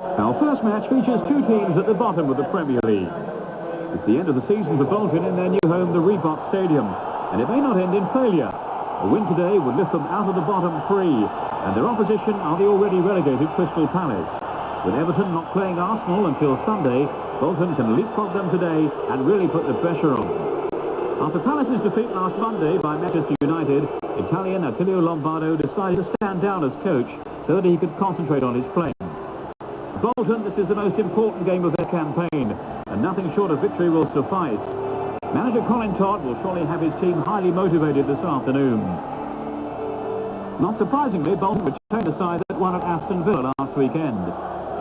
Our first match features two teams at the bottom of the Premier League. It's the end of the season for Bolton in their new home, the Reebok Stadium, and it may not end in failure. A win today would lift them out of the bottom three, and their opposition are the already relegated Crystal Palace. With Everton not playing Arsenal until Sunday, Bolton can leapfrog them today and really put the pressure on. After Palace's defeat last Monday by Manchester United, Italian Attilio Lombardo decided to stand down as coach so that he could concentrate on his playing. For Bolton, this is the most important game of their campaign, and nothing short of victory will suffice. Manager Colin Todd will surely have his team highly motivated this afternoon. Not surprisingly, Bolton returned a side that won at Aston Villa last weekend.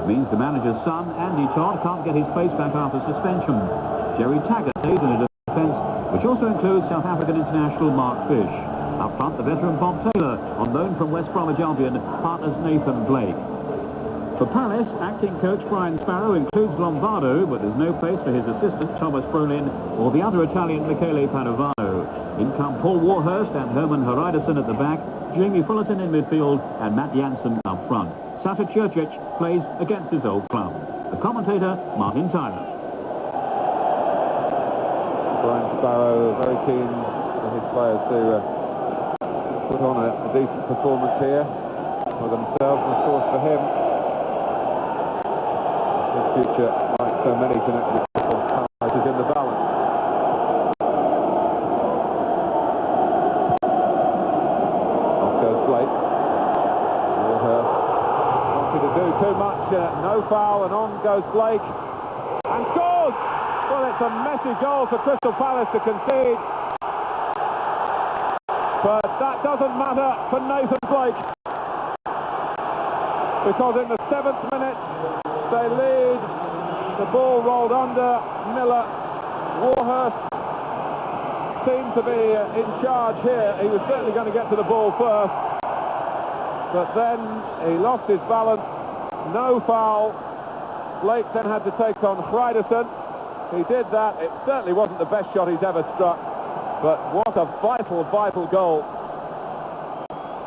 It means the manager's son, Andy Todd, can't get his place back after suspension. Jerry Taggart stays in a defence, which also includes South African international Mark Fish. Up front, the veteran Bob Taylor, on loan from West Bromwich Albion, partners Nathan Blake. For Palace, acting coach Brian Sparrow includes Lombardo, but there's no place for his assistant Thomas Brolin or the other Italian Michele Padovano. In come Paul Warhurst and Herman Hreiderson at the back, Jamie Fullerton in midfield and Matt Jansen up front. Sasa Čurčić plays against his old club. The commentator, Martin Tyler. Brian Sparrow very keen for his players to put on a decent performance here for themselves, and of course for him. His future, like so many connected with football, is in the balance. Off goes Blake. Warhurst wanted to do too much, no foul, and on goes Blake. And scores! Well, it's a messy goal for Crystal Palace to concede. But that doesn't matter for Nathan Blake. Because in the 7th minute, they lead. The ball rolled under Miller. Warhurst seemed to be in charge here. He was certainly going to get to the ball first. But then he lost his balance. No foul. Blake then had to take on Hreiderson. He did that. It certainly wasn't the best shot he's ever struck. But what a vital, vital goal.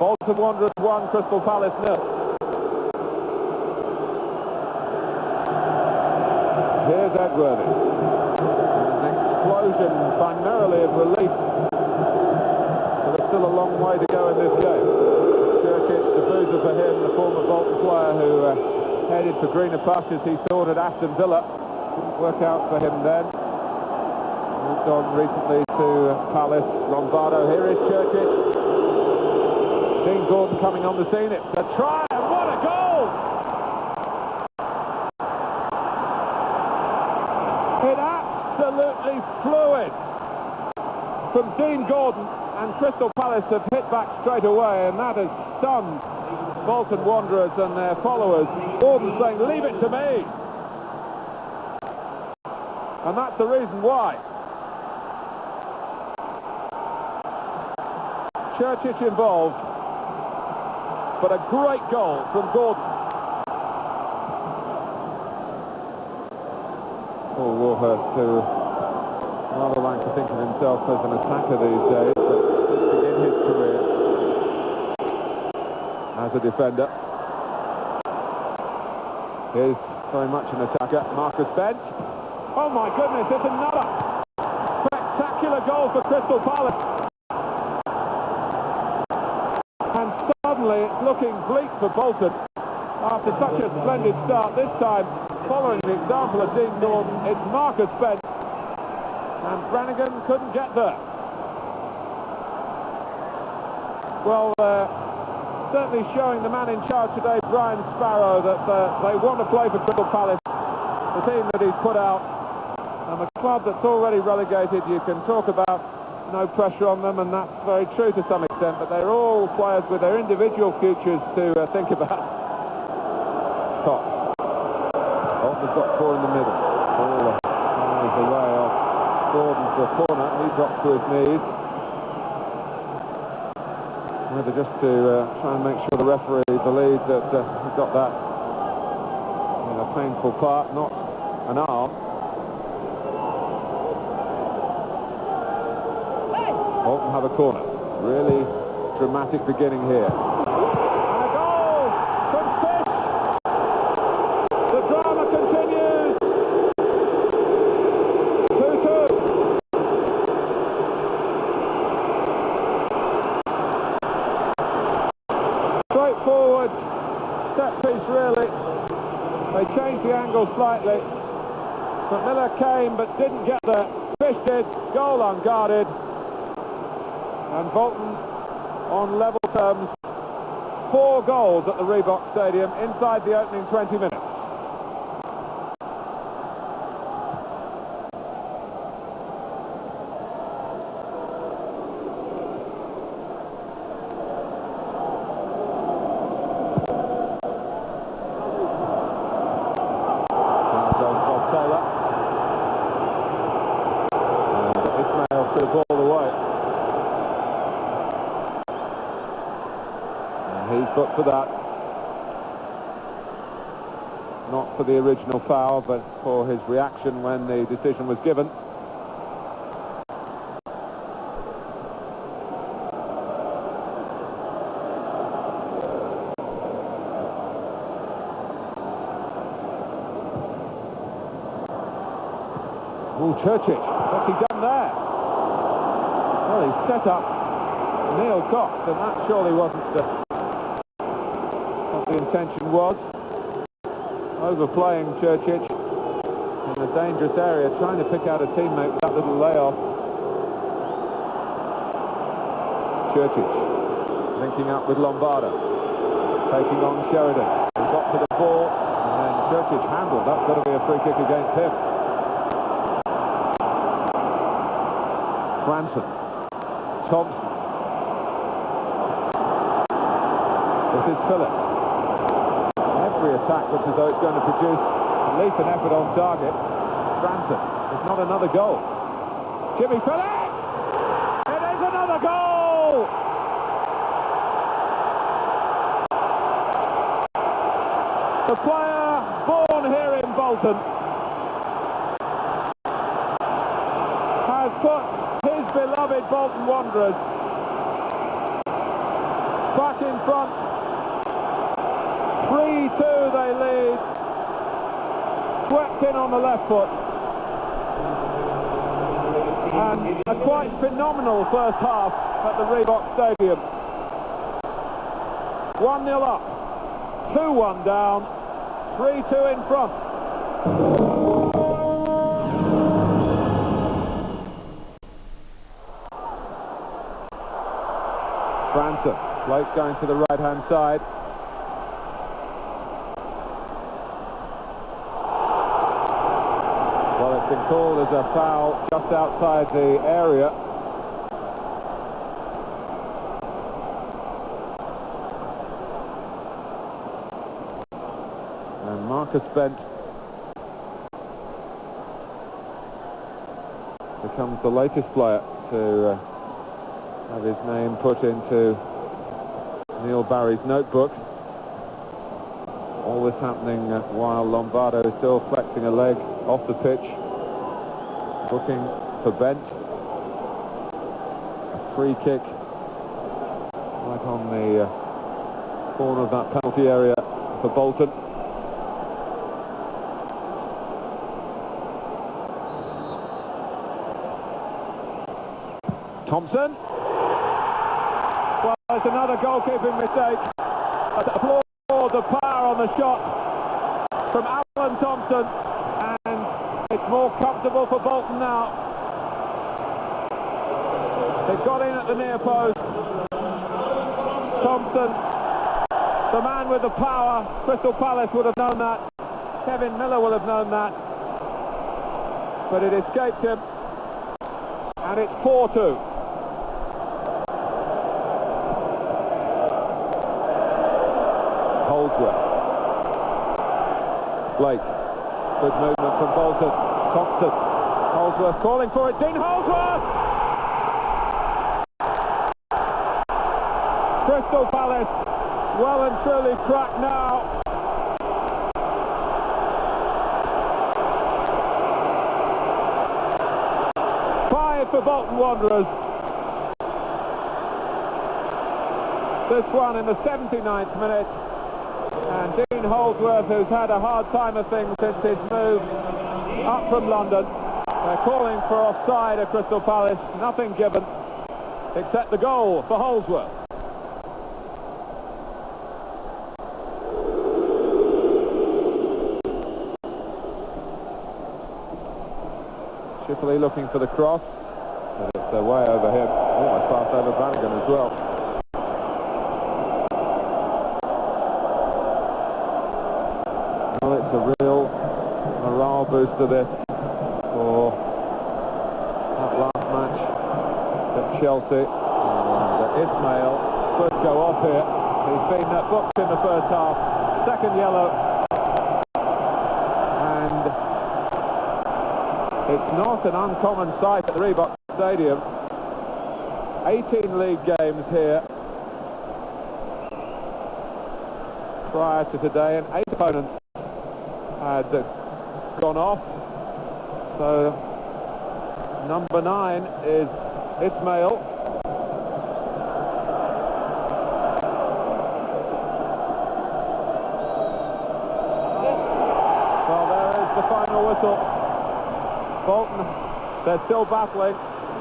Bolton Wanderers 1, Crystal Palace 0. Here's Edworthy. An explosion primarily of relief. But there's still a long way to go in this game. Čurčić, the boozer for him, the former Bolton player who headed for greener pastures, he thought, at Aston Villa. Didn't work out for him then. Moved on recently to Palace. Lombardo, here is Čurčić. Dean Gordon coming on the scene. It's a try, and what a goal! It absolutely flew in from Dean Gordon, and Crystal Palace have hit back straight away, and that has stunned Bolton Wanderers and their followers. Gordon saying, leave it to me. And that's the reason why. Čurčić involved, but a great goal from Gordon. Paul Warhurst, who rather like to think of himself as an attacker these days, but did begin his career as a defender. Here's very much an attacker, Marcus Bench. Oh my goodness, it's another spectacular goal for Crystal Palace. And suddenly it's looking bleak for Bolton after such a splendid start. This time, following the example of Dean Gordon, it's Marcus Bench. And Brannigan couldn't get there. Well, certainly showing the man in charge today, Brian Sparrow, that they want to play for Crystal Palace, the team that he's put out. And a club that's already relegated, you can talk about no pressure on them, and that's very true to some extent, but they're all players with their individual futures to think about. Cox. Bolton's got 4 in the middle. Ball flies away off Gordon for a corner. He drops to his knees. Whether just to try and make sure the referee believes that he got that in a painful part, not an arm. Bolton have a corner. Really dramatic beginning here. And a goal from Fish. Straightforward set piece, really. They changed the angle slightly, but Miller came but didn't get there. Fish did, goal unguarded, and Bolton on level terms. 4 goals at the Reebok Stadium inside the opening 20 minutes. But for that, not for the original foul, but for his reaction when the decision was given. Oh, Churchill, what's he done there? Well, he set up Neil Cox, and that surely wasn't the intention was. Overplaying Churchill in a dangerous area, trying to pick out a teammate with that little layoff. Churchill linking up with Lombardo, taking on Sheridan. He got to the ball, and then Churchill handled. That's got to be a free kick against him. Branson, Thompson. This is Phillips. Every attack looks as though it's going to produce at least an effort on target. Branson, it's not another goal. Jimmy Phillips! It is another goal! The player born here in Bolton has put his beloved Bolton Wanderers back in front. 3-2 they lead, swept in on the left foot, and a quite phenomenal first half at the Reebok Stadium. 1-0 up, 2-1 down, 3-2 in front. Branson, Blake going to the right-hand side. It's been called as a foul just outside the area. And Marcus Bent becomes the latest player to have his name put into Neil Barry's notebook. All this happening while Lombardo is still flexing a leg off the pitch. Looking for Bent. A free kick right on the corner of that penalty area for Bolton. Thompson. Well, it's another goalkeeping mistake. I applaud the power on the shot from Alan Thompson. It's more comfortable for Bolton now. They got in at the near post. Thompson, the man with the power. Crystal Palace would have known that. Kevin Miller will have known that. But it escaped him. And it's 4-2. Holdsworth. Blake. Good movement from Bolton. Thompson. Holdsworth calling for it. Dean Holdsworth! Crystal Palace well and truly cracked now. Five for Bolton Wanderers. This one in the 79th minute. And Dean Holdsworth, who's had a hard time of things since his move up from London. They're calling for offside at Crystal Palace. Nothing given except the goal for Holdsworth. Shipley looking for the cross, but it's way over him. Almost passed over Brannigan as well. Well, it's a real morale booster, this, for that last match at Chelsea. And Ismail could go off here. He's been booked in the first half. Second yellow. And it's not an uncommon sight at the Reebok Stadium. 18 league games here prior to today, and 8 opponents had gone off. So number 9 is Ismail. Well, there is the final whistle. Bolton, they're still battling.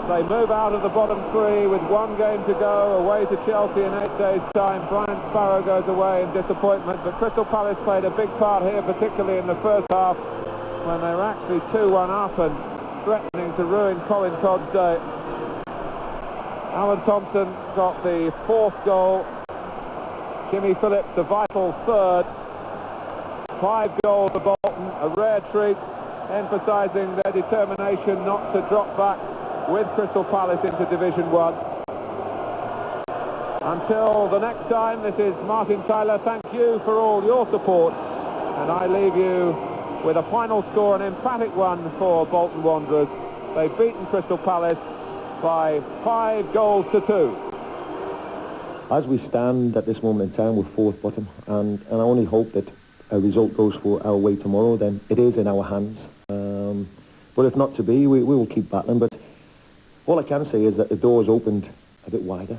They move out of the bottom 3 with 1 game to go, away to Chelsea in 8 days' time. Brian Sparrow goes away in disappointment, but Crystal Palace played a big part here, particularly in the first half, when they were actually 2-1 up and threatening to ruin Colin Todd's day. Alan Thompson got the 4th goal. Jimmy Phillips, the vital 3rd. 5 goals for Bolton, a rare treat, emphasising their determination not to drop back with Crystal Palace into Division 1. Until the next time, this is Martin Tyler. Thank you for all your support, and I leave you with a final score, an emphatic one for Bolton Wanderers. They've beaten Crystal Palace by 5 goals to 2. As we stand at this moment in time, we're 4th bottom, and I only hope that a result goes for our way tomorrow. Then it is in our hands. But if not to be, we will keep battling. But all I can say is that the door's opened a bit wider.